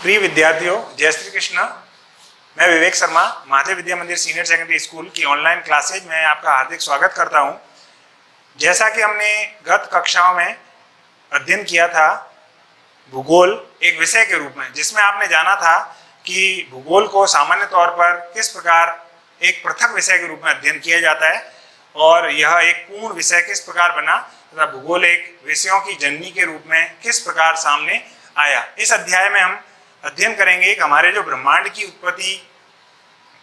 प्रिय विद्यार्थियों, जय श्री कृष्ण। मैं विवेक शर्मा, महादेव विद्या मंदिर सीनियर सेकेंडरी स्कूल की ऑनलाइन क्लासेज में आपका हार्दिक स्वागत करता हूं। जैसा कि हमने गत कक्षाओं में अध्ययन किया था भूगोल एक विषय के रूप में, जिसमें आपने जाना था कि भूगोल को सामान्य तौर पर किस प्रकार एक पृथक विषय के रूप में अध्ययन किया जाता है और यह एक पूर्ण विषय किस प्रकार बना तथा भूगोल एक विषयों की जननी के रूप में किस प्रकार सामने आया। इस अध्याय में हम अध्ययन करेंगे कि हमारे जो ब्रह्मांड की उत्पत्ति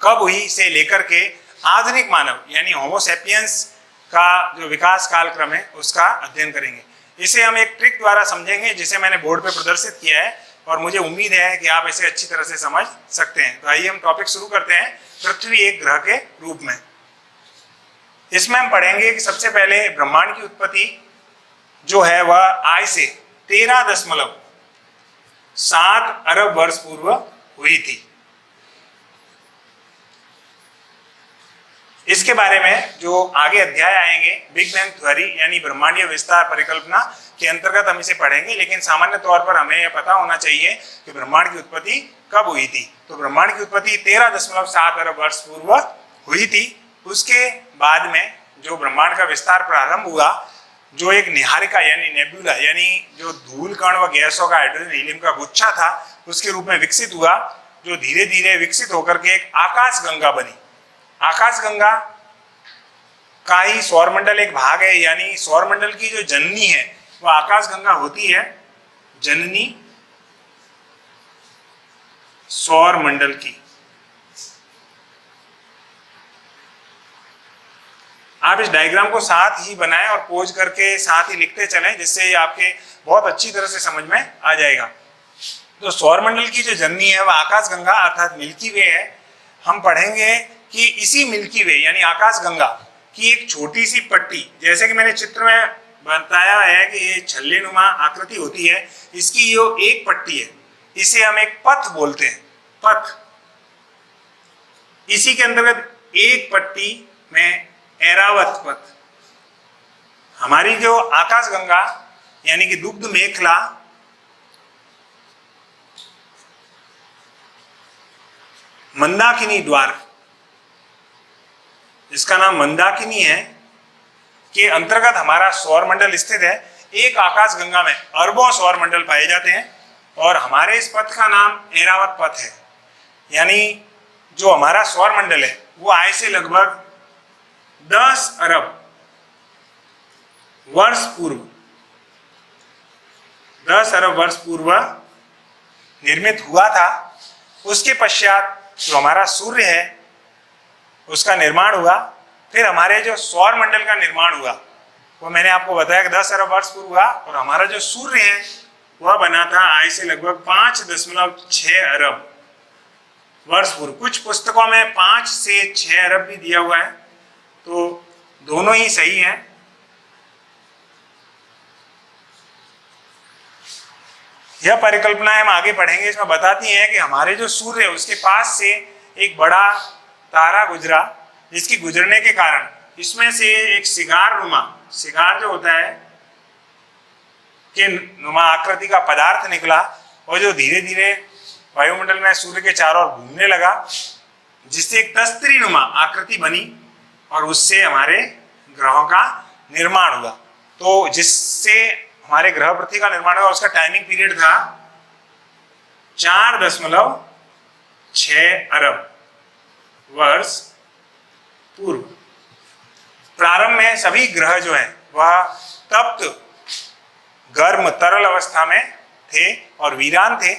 कब हुई से लेकर के आधुनिक मानव यानी होमो सैपियंस का जो विकास कालक्रम है उसका अध्ययन करेंगे। इसे हम एक ट्रिक द्वारा समझेंगे जिसे मैंने बोर्ड पे प्रदर्शित किया है और मुझे उम्मीद है कि आप इसे अच्छी तरह से समझ सकते हैं। तो आइए हम टॉपिक शुरू करते हैं, पृथ्वी एक ग्रह के रूप में। इसमें हम पढ़ेंगे कि सबसे पहले ब्रह्मांड की उत्पत्ति जो है वह आज से 13.7 अरब वर्ष पूर्व हुई थी। इसके बारे में जो आगे अध्याय आएंगे बिग बैंग थ्योरी यानी ब्रह्मांडीय विस्तार परिकल्पना के अंतर्गत हम इसे पढ़ेंगे, लेकिन सामान्य तौर पर हमें यह पता होना चाहिए कि ब्रह्मांड की उत्पत्ति कब हुई थी। तो ब्रह्मांड की उत्पत्ति 13.7 अरब वर्ष पूर्व हुई थी। उसके बाद में जो ब्रह्मांड का विस्तार प्रारंभ हुआ, जो एक निहारिका यानी नेबुला यानी जो धूल कण व गैसों का हाइड्रोजन हीलियम का गुच्छा था उसके रूप में विकसित हुआ, जो धीरे धीरे विकसित होकर के एक आकाश गंगा बनी। आकाश गंगा का ही सौरमंडल एक भाग है, यानी सौरमंडल की जो जननी है वह आकाश गंगा होती है, जननी सौरमंडल की। आप इस डायग्राम को साथ ही बनाएं और पोज करके साथ ही लिखते चलें, जिससे आपके बहुत अच्छी तरह से समझ में आ जाएगा। तो सौरमंडल की जो जननी है वह आकाश गंगा अर्थात मिल्की वे है। हम पढ़ेंगे कि इसी मिल्की वे यानी आकाश गंगा की एक छोटी सी पट्टी, जैसे कि मैंने चित्र में बताया है कि ये छल्लेनुमा आकृति होती है, इसकी जो एक पट्टी है इसे हम एक पथ बोलते हैं, पथ। इसी के अंतर्गत एक पट्टी में ऐरावत पथ। हमारी जो आकाश गंगा यानी कि दुग्ध मेखला मंदाकिनी द्वार, जिसका नाम मंदाकिनी है, के अंतर्गत हमारा सौरमंडल स्थित है। एक आकाश गंगा में अरबों सौरमंडल पाए जाते हैं और हमारे इस पथ का नाम ऐरावत पथ है। यानी जो हमारा सौरमंडल है वो आज से लगभग 10 अरब वर्ष पूर्व 10 अरब वर्ष पूर्व निर्मित हुआ था। उसके पश्चात जो हमारा सूर्य है उसका निर्माण हुआ, फिर हमारे जो सौरमंडल का निर्माण हुआ वो मैंने आपको बताया कि 10 अरब वर्ष पूर्व हुआ, और हमारा जो सूर्य है वह बना था आज से लगभग 5.6 अरब वर्ष पूर्व। कुछ पुस्तकों में 5 से 6 अरब भी दिया हुआ है, तो दोनों ही सही हैं। यह परिकल्पनाएं हम आगे पढ़ेंगे, इसमें बताती हैं कि हमारे जो सूर्य है उसके पास से एक बड़ा तारा गुजरा, जिसकी गुजरने के कारण इसमें से एक सिगार जो होता है के नुमा आकृति का पदार्थ निकला, और जो धीरे धीरे वायुमंडल में सूर्य के चारों ओर घूमने लगा, जिससे एक तस्त्री नुमा आकृति बनी और उससे हमारे ग्रहों का निर्माण हुआ। तो जिससे हमारे ग्रह पृथ्वी का निर्माण हुआ उसका टाइमिंग पीरियड था 4.6 अरब वर्ष पूर्व। प्रारंभ में सभी ग्रह जो हैं वह तप्त गर्म तरल अवस्था में थे और वीरान थे।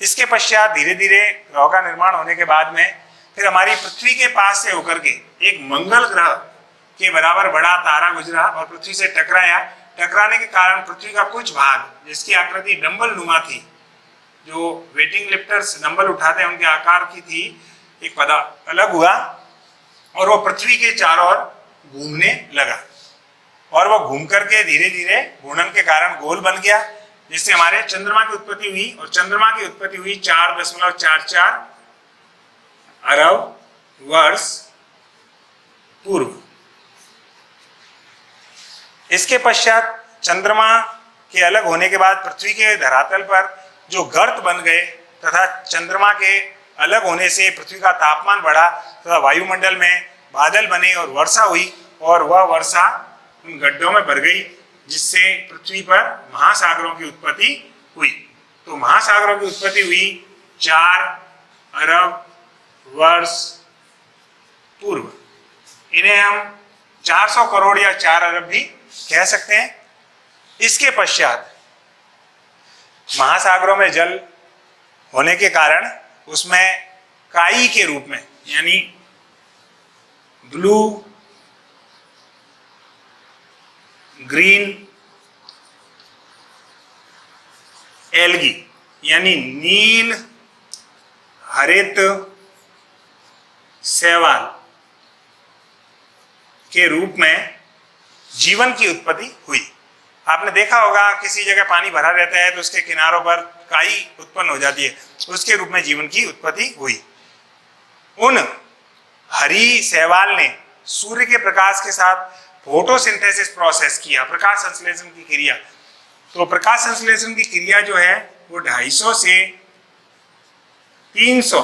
इसके पश्चात धीरे धीरे ग्रहों का निर्माण होने के बाद में फिर हमारी पृथ्वी के पास से होकर के एक मंगल ग्रह के बराबर बड़ा तारा गुजरा और पृथ्वी से टकराया। टकराने के कारण पृथ्वी का कुछ भाग, जिसकी आकृति डंबल नुमा थी, जो वेटिंग लिफ्टर्स डंबल उठाते हैं उनके आकार की थी, एक पदार्थ अलग हुआ और वो पृथ्वी के चारों ओर घूमने लगा, और वो घूम करके धीरे धीरे घूर्णन के कारण गोल बन गया, जिससे हमारे चंद्रमा की उत्पत्ति हुई। और चंद्रमा की उत्पत्ति हुई 4.44 अरब वर्ष पूर्व। इसके पश्चात चंद्रमा के अलग होने के बाद पृथ्वी के धरातल पर जो गर्त बन गए तथा चंद्रमा के अलग होने से पृथ्वी का तापमान बढ़ा तथा वायुमंडल में बादल बने और वर्षा हुई, और वह वर्षा उन गड्ढों में भर गई, जिससे पृथ्वी पर महासागरों की उत्पत्ति हुई। तो महासागरों की उत्पत्ति हुई 4 अरब वर्ष पूर्व। इन्हें हम 400 करोड़ या 4 अरब भी कह सकते हैं। इसके पश्चात महासागरों में जल होने के कारण उसमें काई के रूप में, यानी ब्लू ग्रीन एल्गी, यानी नील हरित शैवाल के रूप में जीवन की उत्पत्ति हुई। आपने देखा होगा किसी जगह पानी भरा रहता है तो उसके किनारों पर काई उत्पन्न हो जाती है, उसके रूप में जीवन की उत्पत्ति हुई। उन हरी शैवाल ने सूर्य के प्रकाश के साथ फोटोसिंथेसिस प्रोसेस किया, प्रकाश संश्लेषण की क्रिया। तो प्रकाश संश्लेषण की क्रिया जो है वो 250 से 300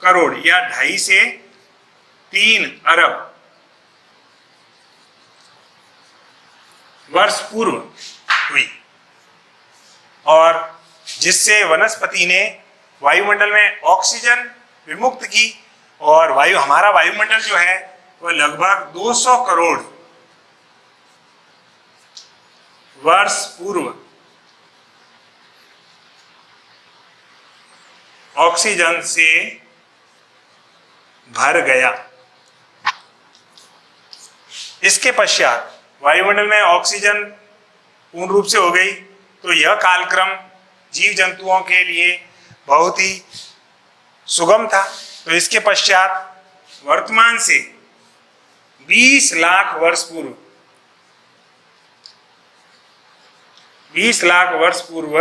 करोड़ या 2.5 से 3 अरब वर्ष पूर्व हुई, और जिससे वनस्पति ने वायुमंडल में ऑक्सीजन विमुक्त की, और हमारा वायुमंडल जो है वह लगभग 200 करोड़ वर्ष पूर्व ऑक्सीजन से भर गया। इसके पश्चात वायुमंडल में ऑक्सीजन पूर्ण रूप से हो गई, तो यह कालक्रम जीव जंतुओं के लिए बहुत ही सुगम था। तो इसके पश्चात वर्तमान से 20 लाख वर्ष पूर्व 20 लाख वर्ष पूर्व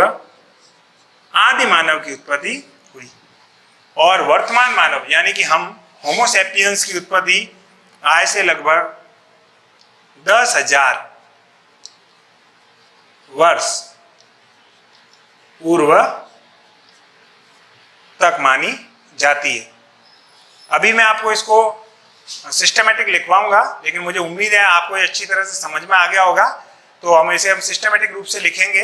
आदि मानव की उत्पत्ति हुई, और वर्तमान मानव यानी कि हम होमोसेपियंस की उत्पत्ति आज से लगभग 10,000 वर्ष पूर्व तक मानी जाती है। अभी मैं आपको इसको सिस्टमेटिक लिखवाऊंगा, लेकिन मुझे उम्मीद है आपको ये अच्छी तरह से समझ में आ गया होगा। तो हम सिस्टमेटिक रूप से लिखेंगे।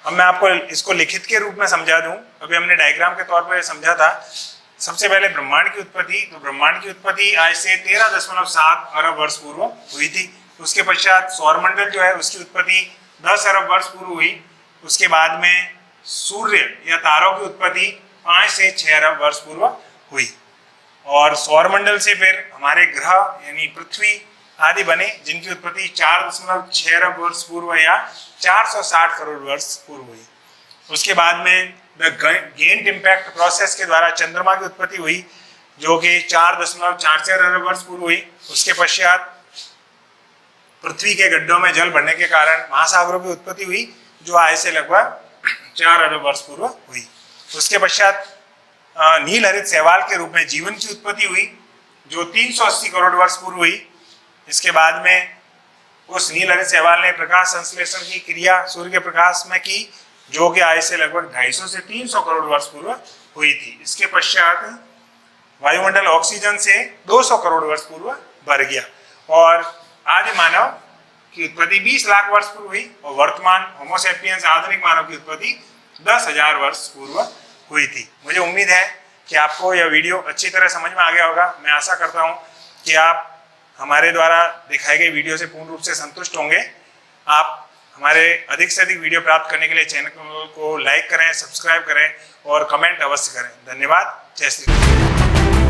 अब मैं आपको इसको लिखित के रूप में समझा दूं। अभी हमने डायग्राम के तौर पर समझा था। सबसे पहले ब्रह्मांड की उत्पत्ति, तो ब्रह्मांड की उत्पत्ति आज से 13.7 अरब वर्ष पूर्व हुई थी। उसके पश्चात सौरमंडल जो है उसकी उत्पत्ति 10 अरब वर्ष पूर्व हुई। उसके बाद में सूर्य या तारों की उत्पत्ति 5 से 6 अरब वर्ष पूर्व हुई, और सौरमंडल से फिर हमारे ग्रह यानी पृथ्वी आदि बने, जिनकी उत्पत्ति 4.6 अरब वर्ष पूर्व या 460 करोड़ वर्ष पूर्व हुई। उसके बाद में द गेंट इम्पैक्ट प्रोसेस के द्वारा चंद्रमा की उत्पत्ति हुई, जो कि 4.44 अरब वर्ष पूर्व हुई। उसके पश्चात पृथ्वी के गड्ढों में जल भरने के कारण महासागरों की उत्पत्ति हुई, जो आज से लगभग 4 अरब वर्ष पूर्व हुई। उसके पश्चात नील हरित शैवाल के रूप में जीवन की उत्पत्ति हुई, जो 380 करोड़ वर्ष पूर्व हुई। इसके बाद में उस नील हरित शैवाल ने प्रकाश संश्लेषण की क्रिया सूर्य के प्रकाश में की, जो कि आज से लगभग 250 से 300 करोड़ वर्ष पूर्व हुई थी। इसके पश्चात वायुमंडल ऑक्सीजन से 200 करोड़ वर्ष पूर्व भर गया, और आदि मानव की उत्पत्ति 20 लाख वर्ष पूर्व हुई, और वर्तमान होमोसेपियंस आधुनिक मानव की उत्पत्ति 10,000 वर्ष पूर्व हुई थी। मुझे उम्मीद है कि आपको यह वीडियो अच्छी तरह समझ में आ गया होगा। मैं आशा करता हूँ कि आप हमारे द्वारा दिखाई गई वीडियो से पूर्ण रूप से संतुष्ट होंगे। आप हमारे अधिक से अधिक वीडियो प्राप्त करने के लिए चैनल को लाइक करें, सब्सक्राइब करें और कमेंट अवश्य करें। धन्यवाद। जय श्री कृष्ण।